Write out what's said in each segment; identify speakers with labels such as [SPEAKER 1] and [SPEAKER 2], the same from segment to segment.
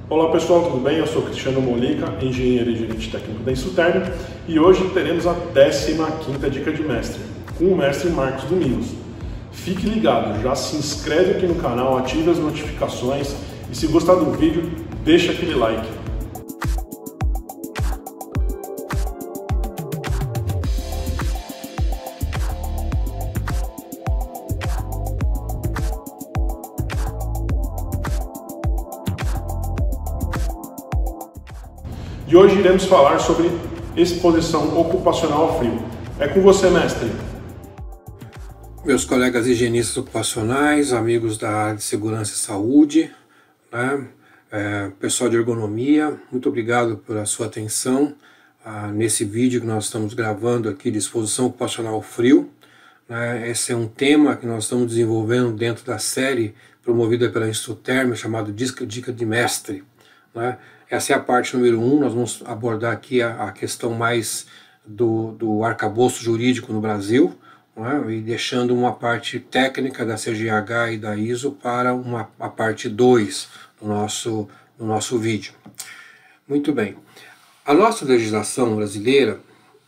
[SPEAKER 1] Olá pessoal, tudo bem? Eu sou Cristiano Molica, engenheiro e gerente técnico da Insuterm, e hoje teremos a 15ª dica de mestre, com o mestre Marcos Domingos. Fique ligado, já se inscreve aqui no canal, ative as notificações e se gostar do vídeo, deixa aquele like. E hoje iremos falar sobre exposição ocupacional ao frio. É com você, mestre.
[SPEAKER 2] Meus colegas higienistas ocupacionais, amigos da área de segurança e saúde, né? Pessoal de ergonomia, muito obrigado pela sua atenção nesse vídeo que nós estamos gravando aqui de exposição ocupacional ao frio. Esse é um tema que nós estamos desenvolvendo dentro da série promovida pela Insuterm, chamado Dica de Mestre. Essa é a parte número 1, nós vamos abordar aqui a questão mais do arcabouço jurídico no Brasil, e deixando uma parte técnica da CGH e da ISO para a parte 2 do nosso vídeo. Muito bem, a nossa legislação brasileira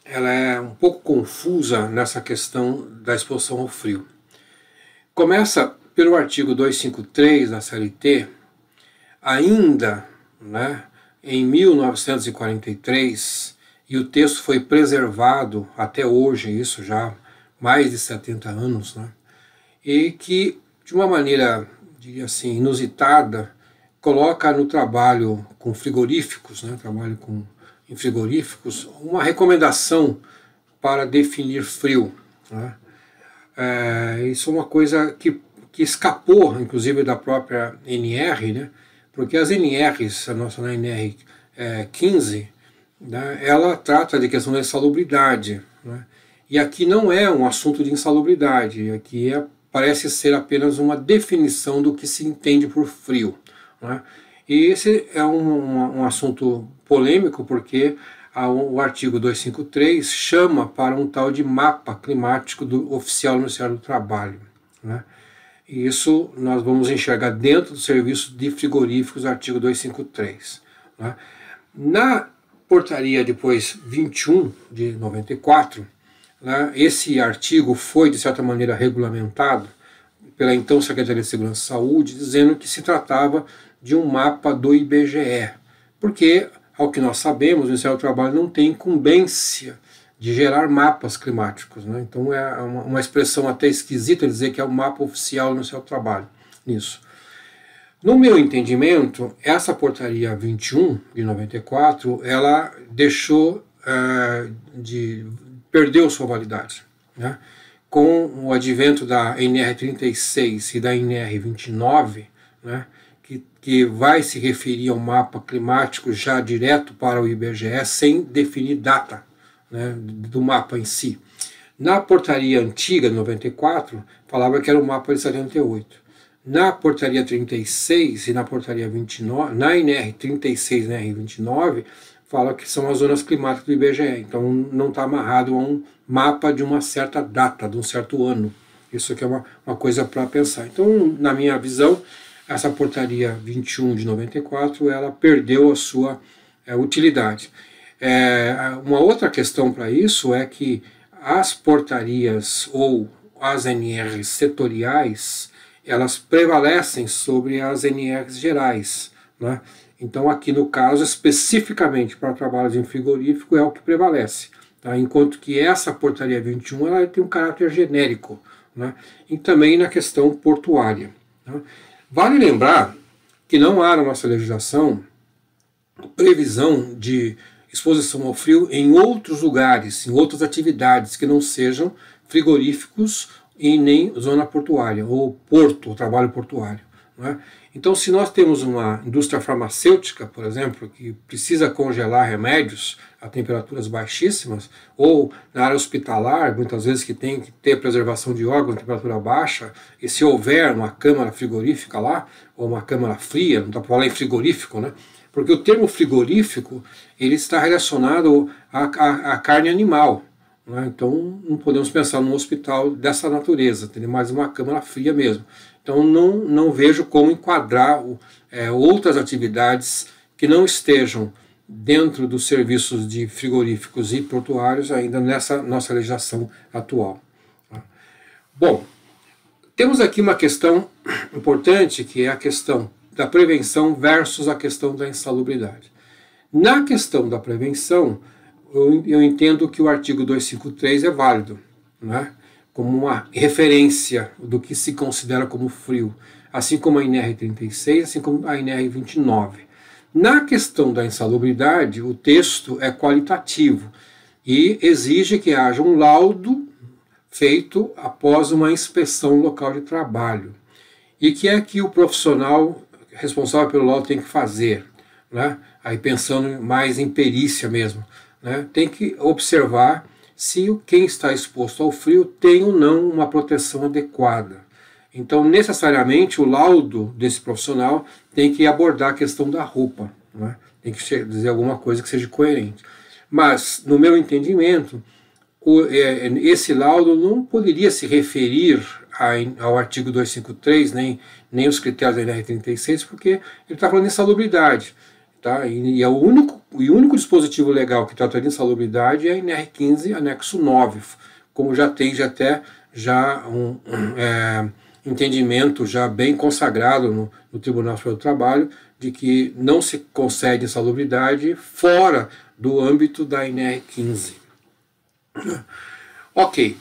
[SPEAKER 2] ela é um pouco confusa nessa questão da exposição ao frio. Começa pelo artigo 253 da CLT, ainda em 1943, e o texto foi preservado até hoje, isso já mais de 70 anos, e que, de uma maneira, diria assim, inusitada, coloca no trabalho com frigoríficos, em frigoríficos, uma recomendação para definir frio. Isso é uma coisa que escapou, inclusive, da própria NR, porque as NRs, a nossa NR 15, ela trata de questão da insalubridade, e aqui não é um assunto de insalubridade, aqui parece ser apenas uma definição do que se entende por frio. E esse é um assunto polêmico, porque o artigo 253 chama para um tal de mapa climático do oficial do Ministério do Trabalho. E isso nós vamos enxergar dentro do serviço de frigoríficos, artigo 253. Na portaria depois 21 de 94, esse artigo foi de certa maneira regulamentado pela então Secretaria de Segurança e Saúde, dizendo que se tratava de um mapa do IBGE, porque, ao que nós sabemos, o Ministério do Trabalho não tem incumbência de gerar mapas climáticos, Então é uma expressão até esquisita dizer que é o mapa oficial no seu trabalho nisso. No meu entendimento, essa portaria 21 de 94, ela perdeu sua validade, com o advento da NR 36 e da NR 29, que vai se referir ao mapa climático já direto para o IBGE sem definir data do mapa em si. Na portaria antiga, de 94, falava que era o mapa de 78. Na portaria 36 e na portaria 29, na NR 36 e NR 29, fala que são as zonas climáticas do IBGE. Então não está amarrado a um mapa de uma certa data, de um certo ano. Isso aqui é uma coisa para pensar. Então, na minha visão, essa portaria 21 de 94, ela perdeu a sua utilidade. Uma outra questão para isso é que as portarias ou as NRs setoriais, elas prevalecem sobre as NRs gerais. Então aqui no caso, especificamente para trabalhos em frigorífico, é o que prevalece. Enquanto que essa portaria 21 ela tem um caráter genérico, e também na questão portuária. Vale lembrar que não há na nossa legislação previsão de exposição ao frio em outros lugares, em outras atividades que não sejam frigoríficos e nem zona portuária, ou porto, ou trabalho portuário. Então, se nós temos uma indústria farmacêutica, por exemplo, que precisa congelar remédios a temperaturas baixíssimas, ou na área hospitalar, muitas vezes que tem que ter preservação de órgãos a temperatura baixa, e se houver uma câmara frigorífica lá, ou uma câmara fria, não dá para falar em frigorífico, porque o termo frigorífico ele está relacionado à carne animal. Então não podemos pensar num hospital dessa natureza, teria mais uma câmara fria mesmo. Então não vejo como enquadrar outras atividades que não estejam dentro dos serviços de frigoríficos e portuários ainda nessa nossa legislação atual. Bom, temos aqui uma questão importante, que é a questão da prevenção versus a questão da insalubridade. Na questão da prevenção, eu entendo que o artigo 253 é válido, né, como uma referência do que se considera como frio, assim como a NR36, assim como a NR29. Na questão da insalubridade, o texto é qualitativo e exige que haja um laudo feito após uma inspeção local de trabalho. E que é que o profissional responsável pelo laudo tem que fazer, né? Aí pensando mais em perícia mesmo, né? Tem que observar se quem está exposto ao frio tem ou não uma proteção adequada. Então, necessariamente, o laudo desse profissional tem que abordar a questão da roupa, né? Tem que dizer alguma coisa que seja coerente. Mas, no meu entendimento, esse laudo não poderia se referir ao artigo 253, nem os critérios da NR36, porque ele está falando de insalubridade. Tá? E o único dispositivo legal que trata de insalubridade é a NR15, anexo 9, como já tem até um entendimento já bem consagrado no Tribunal Superior do Trabalho, de que não se concede insalubridade fora do âmbito da NR15. Ok,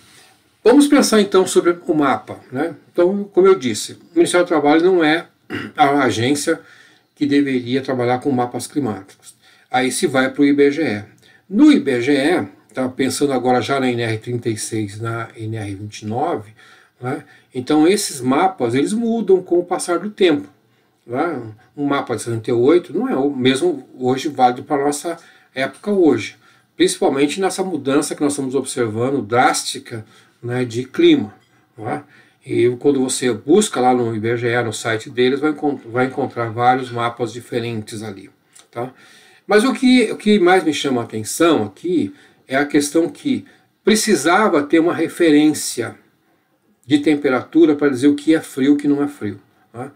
[SPEAKER 2] vamos pensar então sobre o mapa, né? Então, como eu disse, o Ministério do Trabalho não é a agência que deveria trabalhar com mapas climáticos. Aí se vai para o IBGE. No IBGE, tá, pensando agora já na NR36, na NR29, né, então esses mapas eles mudam com o passar do tempo. Né? Um mapa de 78 não é o mesmo hoje válido para a nossa época hoje, principalmente nessa mudança que nós estamos observando, drástica, né, de clima. Né? E quando você busca lá no IBGE, no site deles, vai encontrar vários mapas diferentes ali. Tá? Mas o que mais me chama a atenção aqui é a questão que precisava ter uma referência de temperatura para dizer o que é frio e o que não é frio. Tá?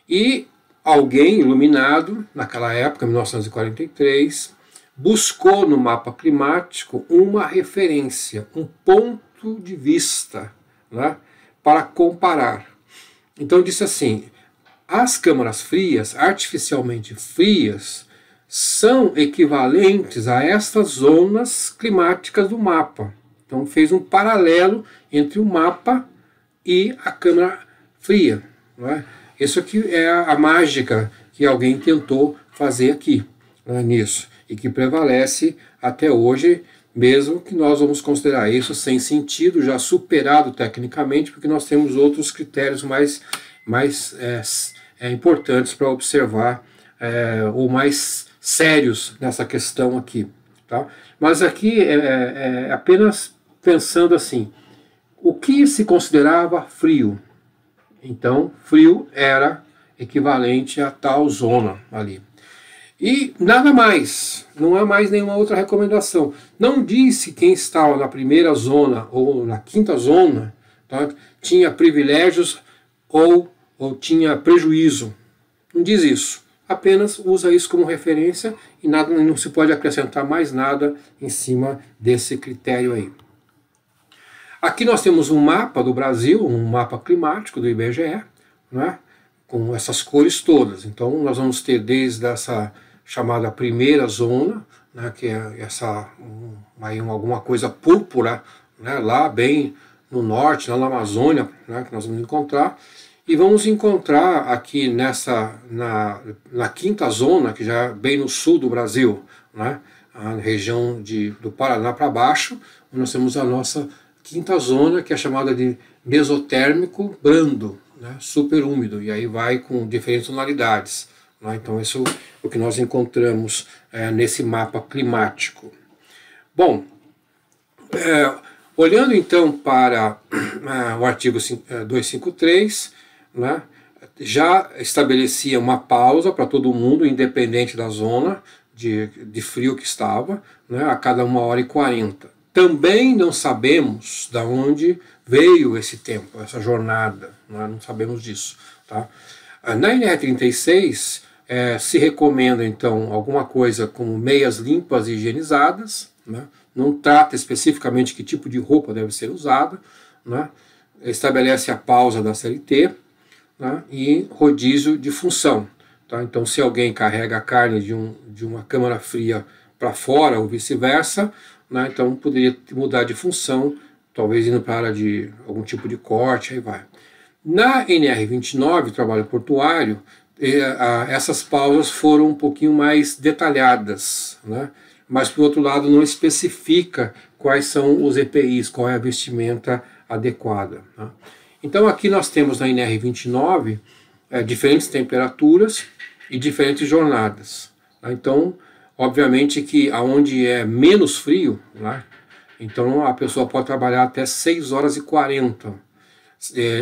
[SPEAKER 2] E alguém iluminado, naquela época, 1943, buscou no mapa climático uma referência, um ponto de vista, né, para comparar. Então disse assim, as câmaras frias, artificialmente frias, são equivalentes a estas zonas climáticas do mapa. Então fez um paralelo entre o mapa e a câmara fria. Não é? Isso aqui é a mágica que alguém tentou fazer aqui, né, nisso, e que prevalece até hoje, mesmo que nós vamos considerar isso sem sentido, já superado tecnicamente, porque nós temos outros critérios mais importantes para observar, ou mais sérios nessa questão aqui. Tá? Mas aqui é apenas pensando assim, o que se considerava frio? Então, frio era equivalente a tal zona ali. E nada mais, não há mais nenhuma outra recomendação. Não disse quem estava na primeira zona ou na quinta zona, tá, tinha privilégios ou tinha prejuízo. Não diz isso. Apenas usa isso como referência e não se pode acrescentar mais nada em cima desse critério aí. Aqui nós temos um mapa do Brasil, um mapa climático do IBGE, né, com essas cores todas. Então nós vamos ter desde essa chamada primeira zona, né, que é alguma coisa púrpura, né, lá bem no norte, lá na Amazônia, né, que nós vamos encontrar, e vamos encontrar aqui na quinta zona, que já é bem no sul do Brasil, né, a região do Paraná para baixo, nós temos a nossa quinta zona, que é chamada de mesotérmico brando, né, super úmido, e aí vai com diferentes tonalidades. Então isso é o que nós encontramos nesse mapa climático. Bom, olhando então para o artigo 253, né, já estabelecia uma pausa para todo mundo, independente da zona de frio que estava, né, a cada 1h40. Também não sabemos de onde veio esse tempo, essa jornada, não sabemos disso. Tá? Na NR36 se recomenda então alguma coisa como meias limpas e higienizadas, né? Não trata especificamente que tipo de roupa deve ser usada, né? Estabelece a pausa da CLT, né? E rodízio de função. Tá? Então, se alguém carrega a carne de uma câmara fria para fora ou vice-versa, né? Então poderia mudar de função, talvez indo para a área de algum tipo de corte, aí vai. Na NR29, trabalho portuário, essas pausas foram um pouquinho mais detalhadas, né? Mas, por outro lado, não especifica quais são os EPIs, qual é a vestimenta adequada. Né? Então, aqui nós temos na NR29 diferentes temperaturas e diferentes jornadas. Né? Então, obviamente que aonde é menos frio, né? Então a pessoa pode trabalhar até 6 horas e 40,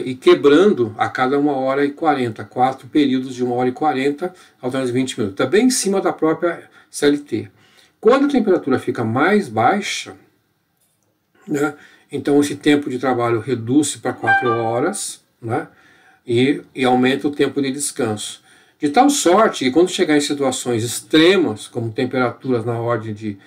[SPEAKER 2] e quebrando a cada 1 hora e 40, 4 períodos de 1 hora e 40, alternando 20 minutos. Está bem em cima da própria CLT. Quando a temperatura fica mais baixa, né, então esse tempo de trabalho reduz para 4 horas, né, e aumenta o tempo de descanso. De tal sorte que quando chegar em situações extremas, como temperaturas na ordem de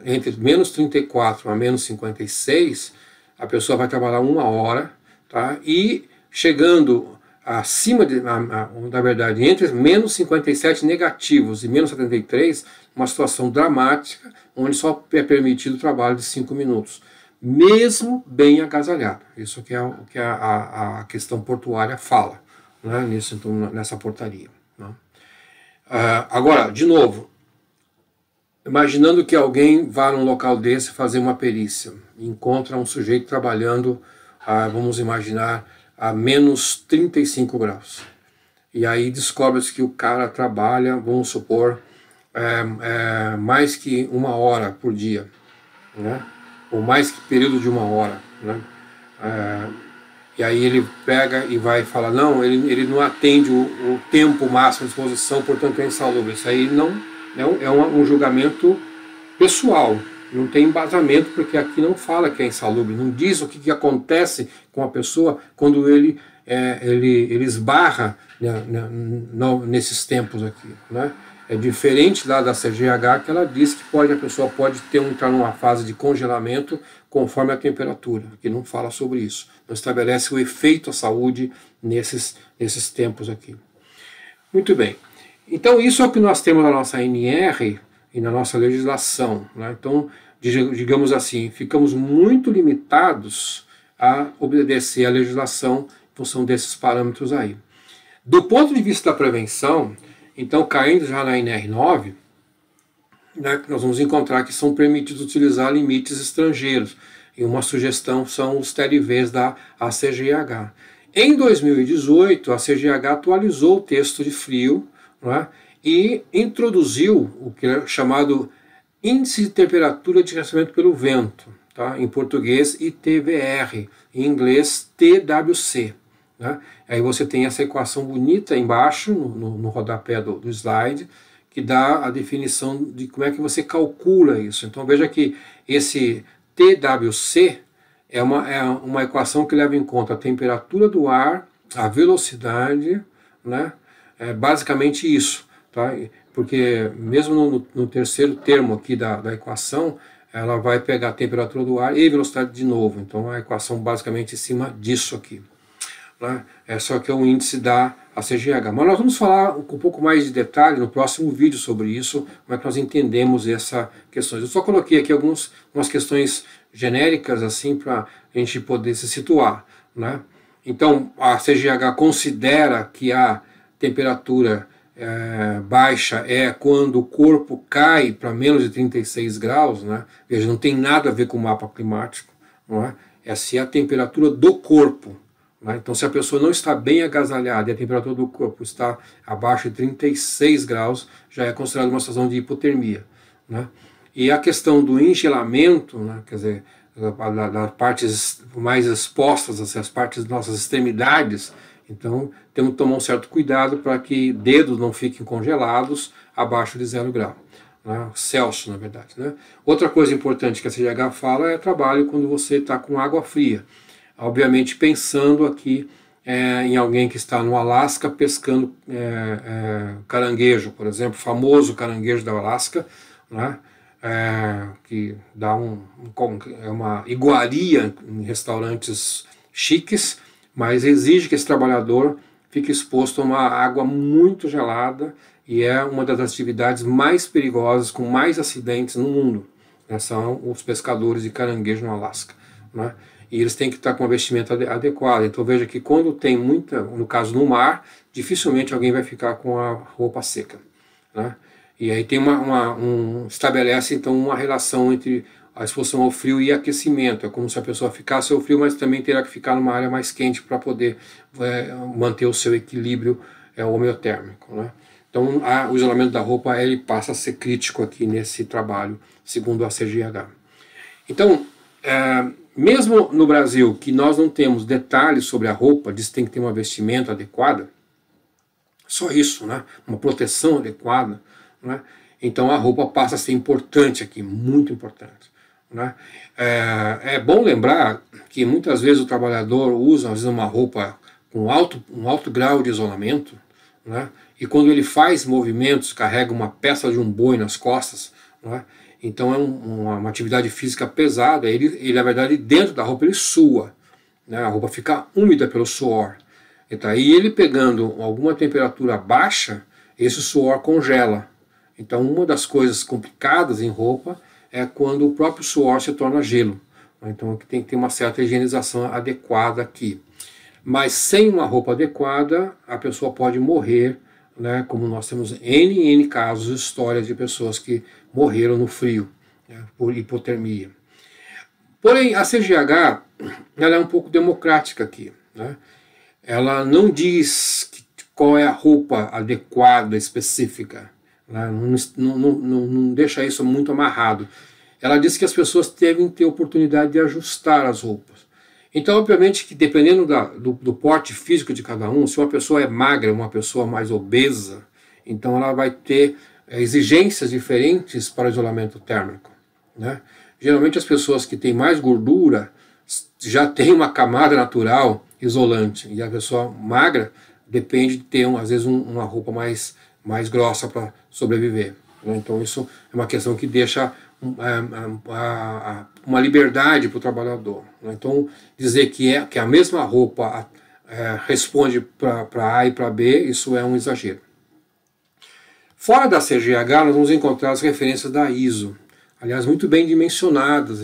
[SPEAKER 2] entre menos 34 a menos 56, a pessoa vai trabalhar 1 hora, tá, e chegando acima de, na verdade, entre menos 57 negativos e menos 73, uma situação dramática, onde só é permitido o trabalho de 5 minutos, mesmo bem agasalhado. Isso que é o que a questão portuária fala, né, nessa portaria. Né. Agora, de novo, imaginando que alguém vá num local desse fazer uma perícia, encontra um sujeito trabalhando, vamos imaginar, a menos 35 graus. E aí descobre-se que o cara trabalha, vamos supor, mais que 1 hora por dia, né? Ou mais que período de 1 hora. Né? E aí ele pega e vai falar, não, ele não atende o tempo máximo de exposição, portanto é insalubre. Isso aí não é um julgamento pessoal. Não tem embasamento, porque aqui não fala que é insalubre, não diz o que acontece com a pessoa quando ele esbarra, né, nesses tempos aqui. Né? É diferente lá da CGH, que ela diz que a pessoa pode entrar numa fase de congelamento conforme a temperatura, que não fala sobre isso. Não estabelece o efeito à saúde nesses tempos aqui. Muito bem. Então isso é o que nós temos na nossa NR e na nossa legislação. Né? Então, digamos assim, ficamos muito limitados a obedecer à legislação em função desses parâmetros aí. Do ponto de vista da prevenção, então, caindo já na NR9, né, nós vamos encontrar que são permitidos utilizar limites estrangeiros. E uma sugestão são os TLVs da ACGH. Em 2018, a CGH atualizou o texto de frio, né, e introduziu o que é chamado Índice de Temperatura de Crescimento pelo Vento, tá? Em português ITVR, em inglês TWC. Né? Aí você tem essa equação bonita embaixo, no rodapé do slide, que dá a definição de como é que você calcula isso. Então veja que esse TWC é uma equação que leva em conta a temperatura do ar, a velocidade, né? É basicamente isso. Tá? Porque mesmo no terceiro termo aqui da equação, ela vai pegar a temperatura do ar e velocidade de novo. Então a equação basicamente em cima disso aqui. Né? É só que é um índice da ACGH. Mas nós vamos falar com um pouco mais de detalhe no próximo vídeo sobre isso, como é que nós entendemos essa questão. Eu só coloquei aqui algumas questões genéricas assim para a gente poder se situar. Né? Então a ACGH considera que a temperatura baixa é quando o corpo cai para menos de 36 graus, né? Veja, não tem nada a ver com o mapa climático, não é? Essa é a temperatura do corpo. Né? Então, se a pessoa não está bem agasalhada e a temperatura do corpo está abaixo de 36 graus, já é considerada uma situação de hipotermia. Né? E a questão do engelamento, né? Quer dizer, das partes mais expostas, assim, as partes das nossas extremidades, então temos que tomar um certo cuidado para que dedos não fiquem congelados abaixo de 0 grau. né? Celsius, na verdade, né? Outra coisa importante que a CGH fala é trabalho quando você está com água fria. Obviamente pensando aqui em alguém que está no Alasca pescando caranguejo, por exemplo, o famoso caranguejo do Alasca, né? Que dá uma iguaria em restaurantes chiques, mas exige que esse trabalhador fique exposto a uma água muito gelada e é uma das atividades mais perigosas, com mais acidentes no mundo, né? São os pescadores de caranguejo no Alasca, né? E eles têm que estar com uma vestimenta adequada. Então veja que quando tem muita, no caso no mar, dificilmente alguém vai ficar com a roupa seca, né? E aí tem estabelece então uma relação entre a exposição ao frio e aquecimento. É como se a pessoa ficasse ao frio, mas também terá que ficar numa área mais quente para poder manter o seu equilíbrio homeotérmico, né? Então o isolamento da roupa ele passa a ser crítico aqui nesse trabalho, segundo a CGH. Então, mesmo no Brasil, que nós não temos detalhes sobre a roupa, diz que tem que ter uma vestimenta adequada, só isso, né? Uma proteção adequada, né? Então a roupa passa a ser importante aqui, muito importante, né? É bom lembrar que muitas vezes o trabalhador usa às vezes uma roupa com um alto grau de isolamento, né? E quando ele faz movimentos, carrega uma peça de um boi nas costas, né? Então é uma atividade física pesada, ele na verdade dentro da roupa ele sua, né? A roupa fica úmida pelo suor. Então aí ele pegando alguma temperatura baixa, esse suor congela. Então uma das coisas complicadas em roupa é quando o próprio suor se torna gelo. Então tem que ter uma certa higienização adequada aqui. Mas sem uma roupa adequada, a pessoa pode morrer, né? Como nós temos N casos, histórias de pessoas que morreram no frio, né? Por hipotermia. Porém, a CGH ela é um pouco democrática aqui, né? Ela não diz qual é a roupa adequada, específica, né? Não deixa isso muito amarrado. Ela diz que as pessoas devem ter oportunidade de ajustar as roupas. Então, obviamente, que dependendo do porte físico de cada um, se uma pessoa é magra, uma pessoa mais obesa, então ela vai ter exigências diferentes para o isolamento térmico, né? Geralmente as pessoas que têm mais gordura já têm uma camada natural isolante, e a pessoa magra depende de ter, às vezes, uma roupa mais grossa para sobreviver, né? Então isso é uma questão que deixa uma liberdade para o trabalhador, né? Então dizer que a mesma roupa responde para A e para B, isso é um exagero. Fora da CGH nós vamos encontrar as referências da ISO, aliás muito bem dimensionadas,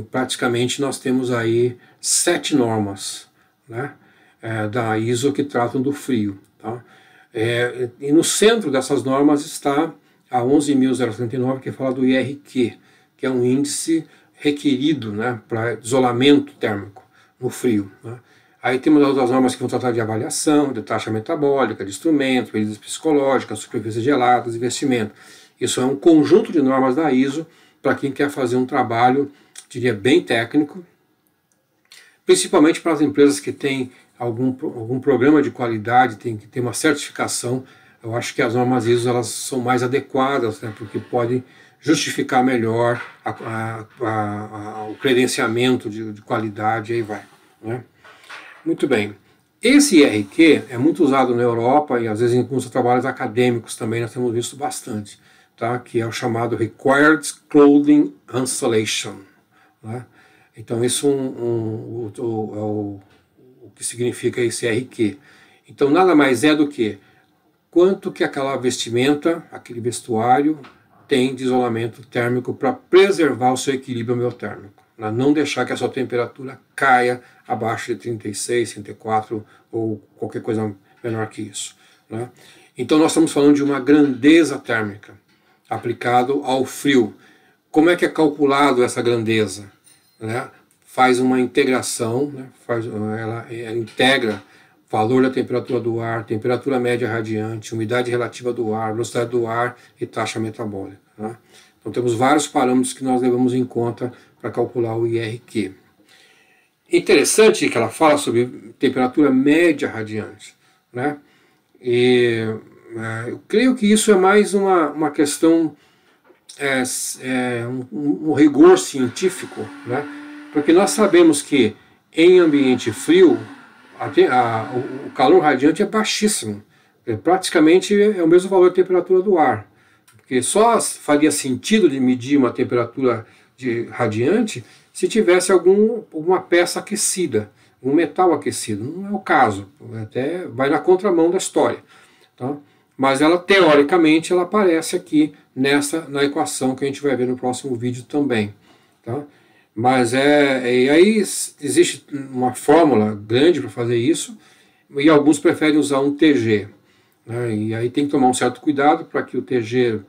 [SPEAKER 2] praticamente nós temos aí 7 normas, né, da ISO que tratam do frio, tá? E no centro dessas normas está a 11.039, que fala do IRQ, que é um índice requerido, né, para isolamento térmico no frio, né? Aí temos as outras normas que vão tratar de avaliação, de taxa metabólica, de instrumentos, medidas psicológicas, superfícies geladas e vestimento. Isso é um conjunto de normas da ISO para quem quer fazer um trabalho, diria, bem técnico, principalmente para as empresas que têm algum programa de qualidade, tem que ter uma certificação. Eu acho que as normas ISO elas são mais adequadas, né, porque podem justificar melhor o credenciamento de qualidade, e aí vai, né? Muito bem. Esse IRQ é muito usado na Europa e às vezes em alguns trabalhos acadêmicos também nós temos visto bastante, tá? Que é o chamado Required Clothing Installation, né? Então isso é o que significa esse IRQ. Então nada mais é do que quanto que aquela vestimenta, aquele vestuário tem de isolamento térmico para preservar o seu equilíbrio homeotérmico, né? Não deixar que a sua temperatura caia abaixo de 36, 34 ou qualquer coisa menor que isso, né? Então nós estamos falando de uma grandeza térmica aplicado ao frio. Como é que é calculado essa grandeza, né? Faz uma integração, né? Ela integra valor da temperatura do ar, temperatura média radiante, umidade relativa do ar, velocidade do ar e taxa metabólica, né? Então temos vários parâmetros que nós levamos em conta para calcular o IRQ. Interessante que ela fala sobre temperatura média radiante, né? E eu creio que isso é mais uma questão um rigor científico, né? Porque nós sabemos que em ambiente frio o calor radiante é baixíssimo, praticamente é o mesmo valor de temperatura do ar, porque só faria sentido de medir uma temperatura radiante se tivesse alguma peça aquecida, um metal aquecido. Não é o caso, até vai na contramão da história, tá? Mas ela, teoricamente, ela aparece aqui na equação que a gente vai ver no próximo vídeo também, tá? Mas e aí existe uma fórmula grande para fazer isso, e alguns preferem usar um TG, né? E aí tem que tomar um certo cuidado para que o TG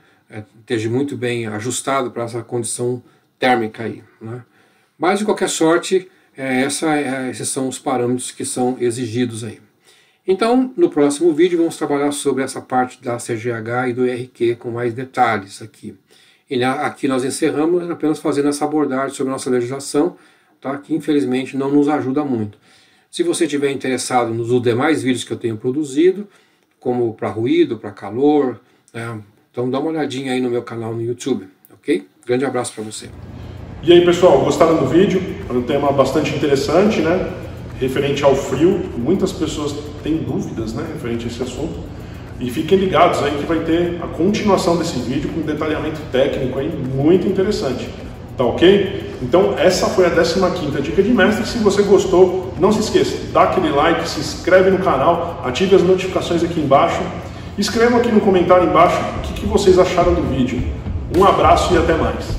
[SPEAKER 2] esteja muito bem ajustado para essa condição térmica aí, né? Mas de qualquer sorte, esses são os parâmetros que são exigidos aí. Então, no próximo vídeo vamos trabalhar sobre essa parte da CGH e do IRQ com mais detalhes aqui. E aqui nós encerramos apenas fazendo essa abordagem sobre a nossa legislação, tá? Que infelizmente não nos ajuda muito. Se você estiver interessado nos demais vídeos que eu tenho produzido, como para ruído, para calor, né? Então dá uma olhadinha aí no meu canal no YouTube, ok? Grande abraço para você.
[SPEAKER 1] E aí pessoal, gostaram do vídeo? É um tema bastante interessante, né? Referente ao frio, muitas pessoas têm dúvidas, né, referente a esse assunto. E fiquem ligados aí que vai ter a continuação desse vídeo com um detalhamento técnico aí muito interessante. Tá ok? Então essa foi a 15ª Dica de Mestre. Se você gostou, não se esqueça, dá aquele like, se inscreve no canal, ative as notificações aqui embaixo. Escrevam aqui no comentário embaixo o que vocês acharam do vídeo. Um abraço e até mais.